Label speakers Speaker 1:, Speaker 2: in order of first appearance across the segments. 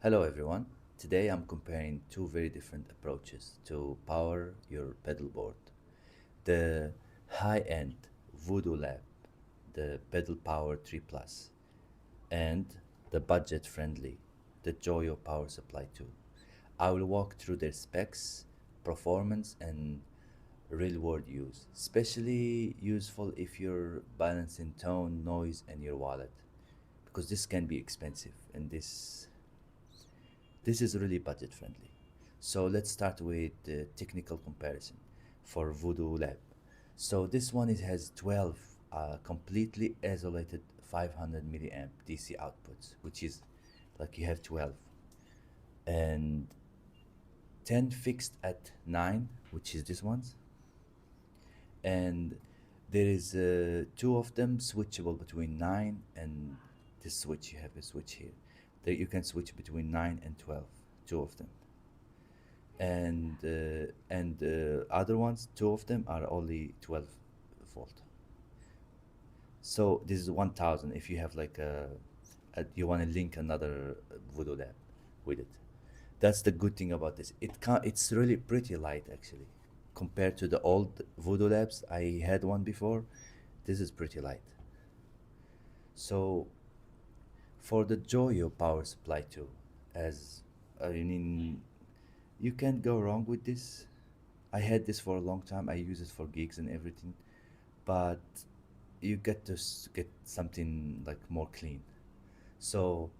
Speaker 1: Hello everyone. Today I'm comparing two very different approaches to power your pedal board. The high-end Voodoo Lab, the Pedal Power 3 Plus, and the budget-friendly, the Joyo Power Supply 2. I will walk through their specs, performance, and real-world use, especially useful if you're balancing tone, noise, and your wallet, because this can be expensive and this is really budget friendly. So let's start with the technical comparison for Voodoo Lab. So this one it has 12 completely isolated 500 milliamp DC outputs, which is like you have 12, and 10 fixed at 9, which is this one's, and there is two of them switchable between 9 and this switch. You have a switch here that you can switch between 9 and 12, two of them, and other ones, two of them are only 12 volt. So this is 1000 if you have like you want to link another Voodoo Lab with it. That's the good thing about this. It's really pretty light actually compared to the old Voodoo Labs. I had one before. This is pretty light. So for the Joyo power supply too, as I mean, you can't go wrong with this. I had this for a long time. I use it for gigs and everything, but you get to get something like more clean. So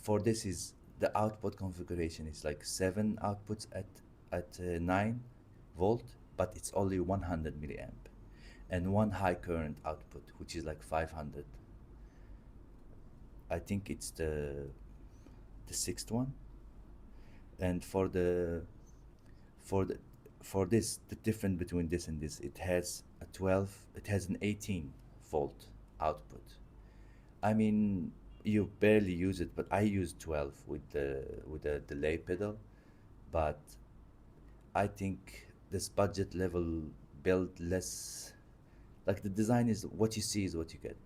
Speaker 1: for this is the output configuration is like 7 outputs at 9 volt, but it's only 100 milliamp, and one high current output which is like 500. I think it's the sixth one. And for the for this, the difference between this and this, it has a 12, it has an 18 volt output. I mean, you barely use it, but I use 12 with the delay pedal. But I think this budget level build less, like the design is what you see is what you get.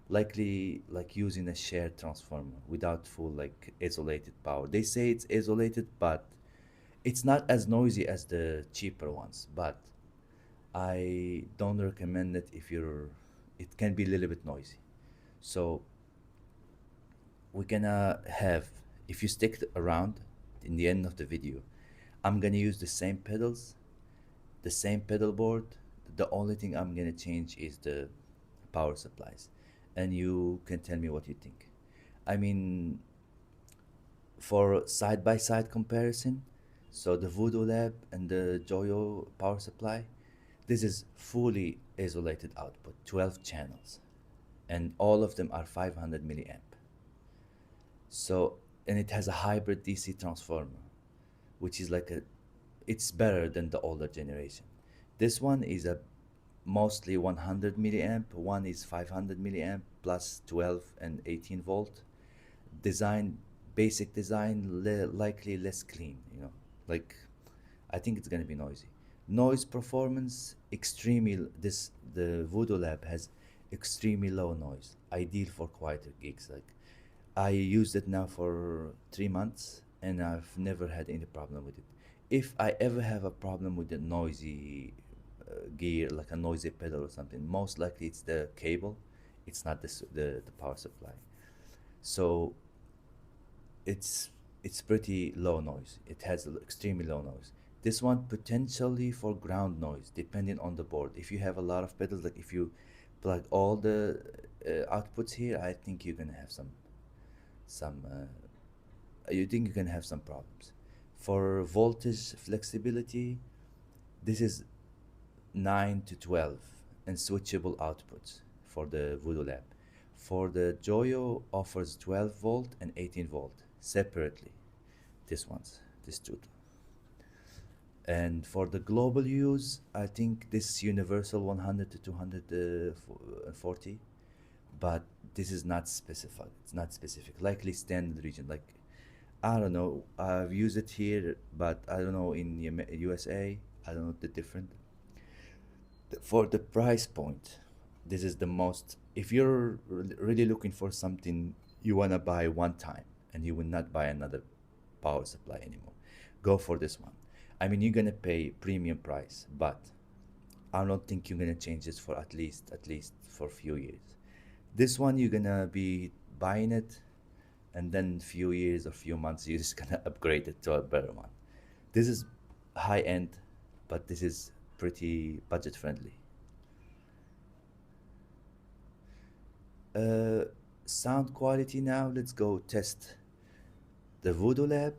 Speaker 1: Likely like using a shared transformer without full like isolated power. They say it's isolated, but it's not as noisy as the cheaper ones. But I don't recommend it if you're, it can be a little bit noisy. So we're gonna have, if you stick around in the end of the video, I'm gonna use the same pedals, the same pedal board. The only thing I'm gonna change is the power supplies, and you can tell me what you think. I mean, for side by side comparison, so the Voodoo Lab and the Joyo power supply, this is fully isolated output, 12 channels, and all of them are 500 milliamp. So, and it has a hybrid DC transformer, which is like a, it's better than the older generation. This one is a mostly 100 milliamp, one is 500 milliamp plus 12 and 18 volt. Design, basic design, likely less clean, like I think it's gonna be noisy. Noise performance extremely, this the Voodoo Lab has extremely low noise, ideal for quieter gigs. Like I used it now for 3 months and I've never had any problem with it. If I ever have a problem with the noisy gear, like a noisy pedal or something, most likely it's the cable. It's not the power supply. So it's it's pretty low noise. It has extremely low noise. This one potentially for ground noise, depending on the board. If you have a lot of pedals, like if you plug all the outputs here, I think you're gonna have some. You think you can have some problems. For voltage flexibility, this is 9 to 12 and switchable outputs for the Voodoo Lab. For the Joyo offers 12 volt and 18 volt separately. This one's this two. And for the global use, I think this universal 100 to 240, but this is not specified. It's not specific. Likely standard region. Like I don't know. I've used it here, but I don't know in USA. I don't know the different. For the price point, this is the most. If you're really looking for something you wanna buy one time and you will not buy another power supply anymore. Go for this one. I mean, you're gonna pay premium price, but I don't think you're gonna change this for at least for a few years. This one you're gonna be buying it, and then few years or few months you're just gonna upgrade it to a better one. This is high end, but this is pretty budget friendly. Uh, Sound quality now. Let's go test the Voodoo Lab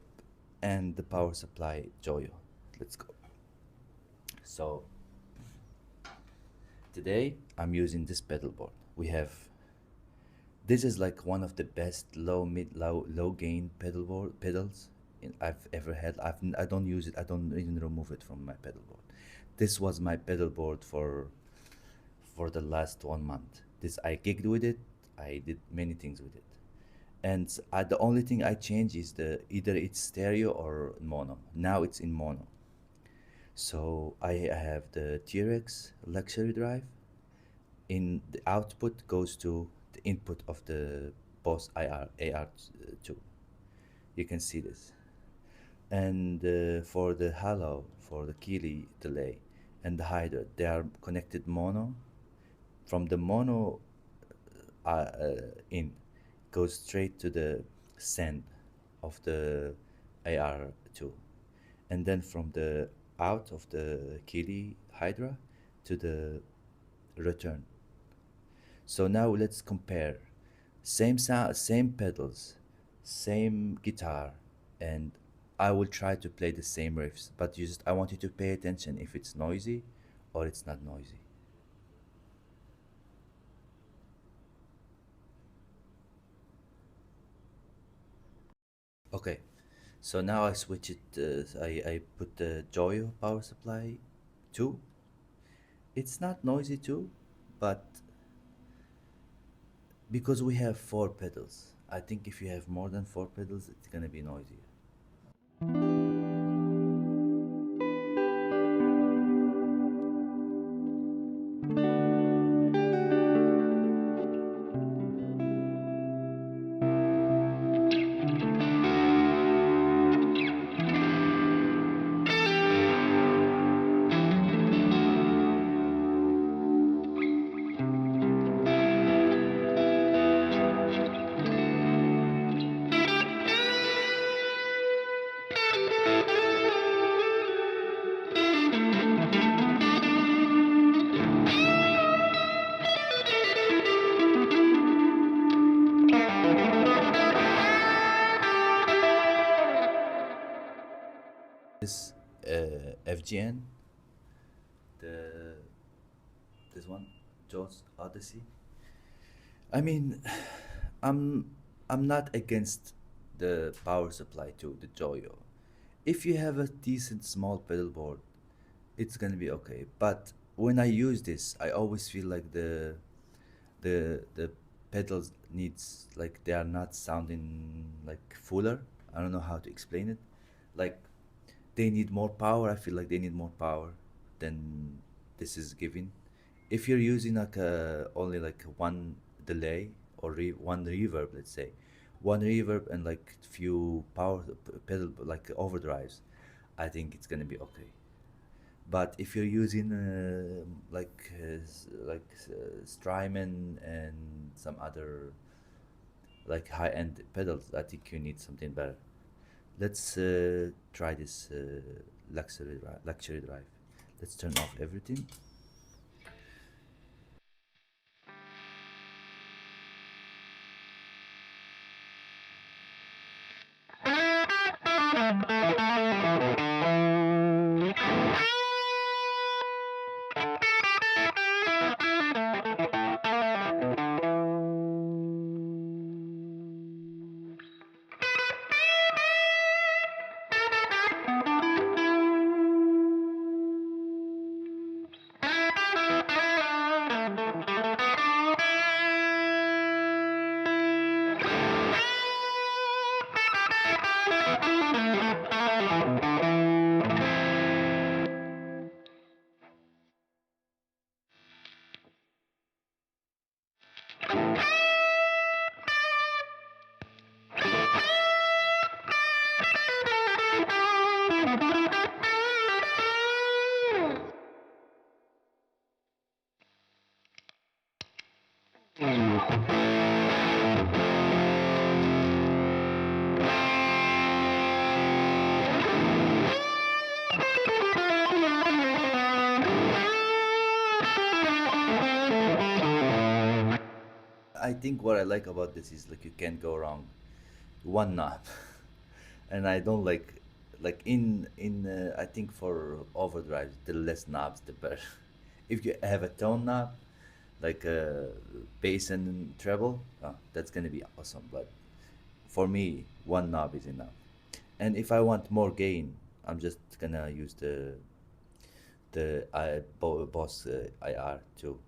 Speaker 1: and the power supply Joyo. Let's go. So today I'm using this pedal board. We have this is like one of the best low gain pedals I've ever had. I don't use it. I don't even remove it from my pedal board. This was my pedal board for the last 1 month. This I gigged with it. I did many things with it, and the only thing I change is the either it's stereo or mono. Now it's in mono. So I have the T-Rex luxury drive. In the output goes to the input of the Boss AR2. You can see this. And for the Halo, for the Keeley delay, and the Hydra, they are connected mono. From the mono in goes straight to the send of the AR2, and then from the out of the Keeley Hydra to the return. So now let's compare. Same sound, same pedals, same guitar, and I will try to play the same riffs. But I want you to pay attention if it's noisy or it's not noisy. Okay, so now I switch it. I put the Joyo power supply 2. It's not noisy too, but because we have 4 pedals, I think if you have more than 4 pedals, it's gonna be noisy. This FGN, the this one, Jos Oddocy. I mean, I'm I'm not against the power supply to the Joyo. If you have a decent small pedal board, it's gonna be okay. But when I use this, I always feel like the pedals needs like they are not sounding like fuller. I don't know how to explain it. Like they need more power. I feel like they need more power than this is giving. If you're using like only like one delay or one reverb, let's say, one reverb and like few pedal like overdrives, I think it's gonna be okay. But if you're using Strymon and some other like high-end pedals, I think you need something better. Let's try this luxury drive. Let's turn off everything. think what I like about this is like you can't go wrong one knob, and I don't like in I think for overdrive the less knobs the better. If you have a tone knob, like bass and treble, that's gonna be awesome. But for me, one knob is enough. And if I want more gain, I'm just gonna use the Boss IR too.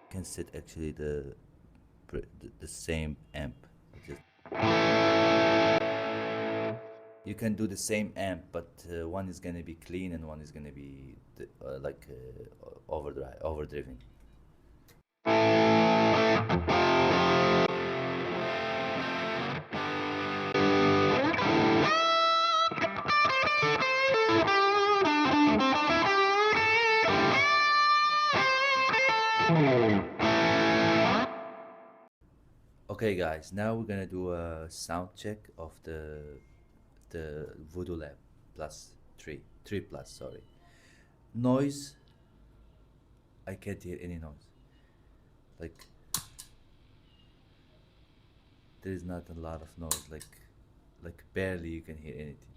Speaker 1: Can set actually the same amp. Just you can do the same amp, but one is gonna be clean and one is gonna be overdriven. Okay, guys, now we're gonna do a sound check of the Voodoo Lab Plus 3 Plus. Sorry, noise. I can't hear any noise. Like there is not a lot of noise. Like barely you can hear anything.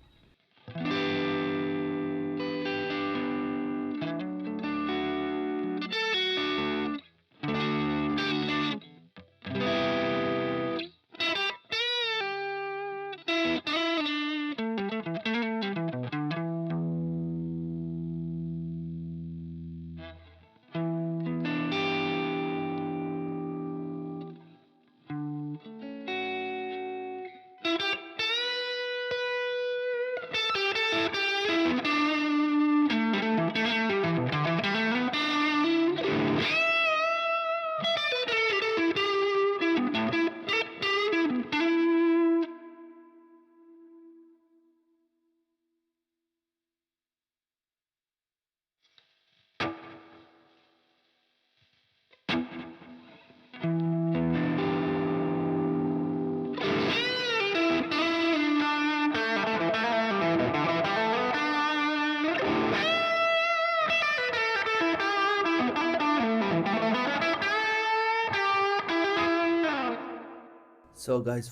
Speaker 1: So guys,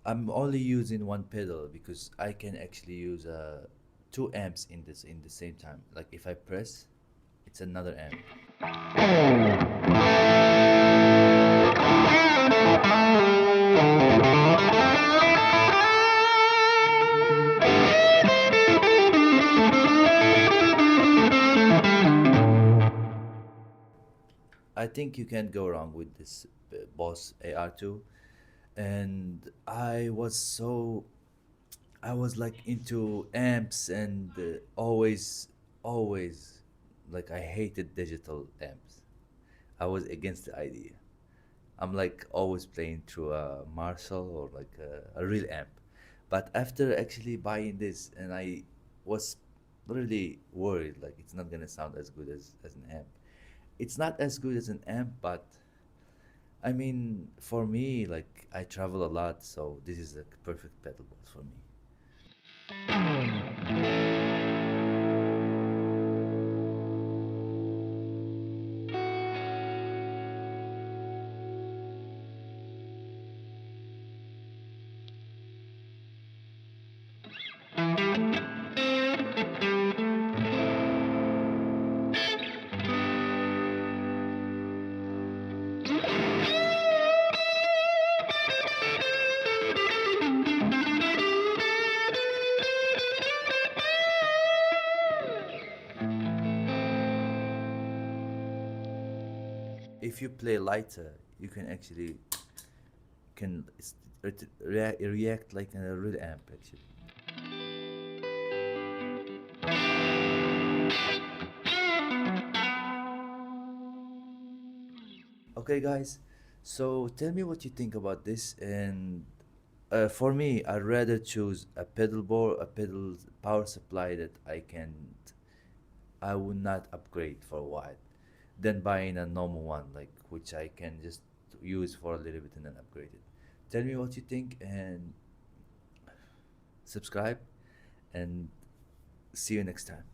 Speaker 1: I'm only using one pedal because I can actually use two amps in the same time. Like if I press, it's another amp. I think you can't go wrong with this Boss AR2. And I was like into amps and always like I hated digital amps. I was against the idea. I'm like always playing through a Marshall or like a real amp. But after actually buying this, and I was really worried like it's not gonna sound as good as an amp. It's not as good as an amp, but I mean, for me, like I travel a lot, so this is a perfect pedal board for me. If you play lighter, you can actually react like a real amp actually. Okay, guys, so tell me what you think about this, and For me, I'd rather choose a pedal board, a pedal power supply that I would not upgrade for a while, than buying a normal one, like which I can just use for a little bit and then upgrade it. Tell me what you think and subscribe, and see you next time.